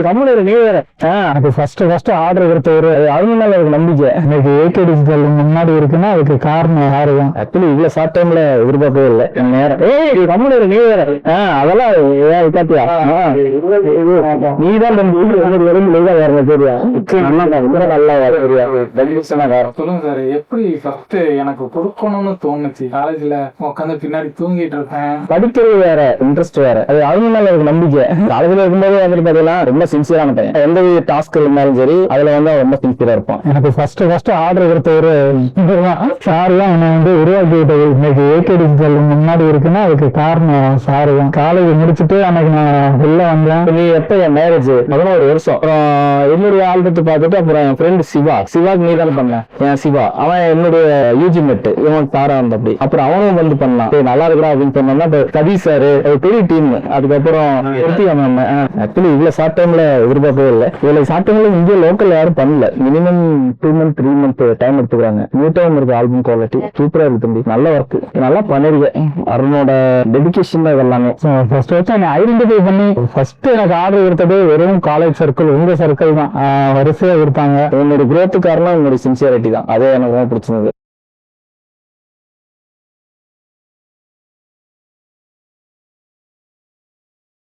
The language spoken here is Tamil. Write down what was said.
கம்முனு நீ வேற அது ஃபர்ஸ்ட் ஆர்டர் கொடுத்தவரு அது மேல எனக்கு நம்பிக்கை. எனக்கு ஏகே டிஜிட்டல் முன்னாடி இருக்குன்னா அதுக்கு காரணம் யாருதான். ஆக்சுவலி இவ்வளவு ஷார்ட் டைம்ல எதிர்பார்க்கவே இல்லை நேரம். கம்முனு நீ வேற அதெல்லாம் காத்தியா நீதான் சொல்லுங்க சார், எப்படி ஃபர்ஸ்ட் எனக்கு கொடுக்கணும்னு தோணுச்சு? காலேஜ்ல உட்காந்து பின்னாடி தூங்கிட்டு இருப்பேன். படிக்கிறது வேற, இன்ட்ரெஸ்ட் வேற. அது அவங்க மேல எனக்கு நம்பிக்கை. காலேஜ்ல இருக்கும்போது வந்துட்டு பாத்தீங்கன்னா ரொம்ப சின்சியரான பையன். எந்த டாஸ்க் இருந்தாலும் சரி அதுல வந்து ரொம்ப சின்சியரா இருப்பான். எனக்கு ஃபர்ஸ்ட் ஆர்டர் கொடுத்தவரு சார் தான் என்ன வந்து உருவாக்கி விட்டது. இன்னைக்கு ஏகே டிஜிட்டல் முன்னாடி இருக்குன்னா அதுக்கு காரணம் சாரு தான். காலேஜ் முடிச்சுட்டு அன்னைக்கு நான் உள்ள வந்தேன். நீ எப்ப என் மேரேஜ் 11 வருஷம். அப்புறம் என்னுடைய ஆல்பத்தை பார்த்துட்டு அப்புறம் என் ஃப்ரெண்ட் சிவாக்கு நீ தானே பண்ண. என் சிவா அவன் என்னுடைய யூஜி மெட், இவன் தாரா இருந்த அப்படி. அப்புறம் அவனும் வந்து பண்ணலாம் நல்லா இருக்கிறா அப்படின்னு சொன்னோம்னா சதீஷ் சாரு பெரிய டீம். அதுக்கப்புறம் ஆக்சுவலி இவ்வளவு ஷார்ட் டைம்ல எதிர்பார்க்கவே இல்லை. இவ்வளவு ஷார்ட் டைம்ல இந்திய லோக்கல் யாரும் பண்ணல. மினிமம் 2 months 3 months டைம் எடுத்துக்கிறாங்க. நீட்டாவும் இருக்கு ஆல்பம் குவாலிட்டி, சூப்பரா இருக்கு தம்பி. நல்ல ஒர்க், நல்லா பண்ணிருக்கேன். அருணோட டெடிகேஷன் தான் எல்லாமே. ஃபர்ஸ்ட் வச்சு ஐடென்டிஃபை பண்ணி ஃபர்ஸ்ட் எனக்கு ஆர்டர் கொடுத்தது வெறும் காலேஜ் சர்க்கிள், உங்க சர்க்கிள் தான் வரிசையா கொடுத்தாங்க. உங்களுடைய குரோத்து காரணம் உங்களுடைய சின்சியாரிட்டி தான். அதே எனக்கு ரொம்ப பிடிச்சிருந்தது.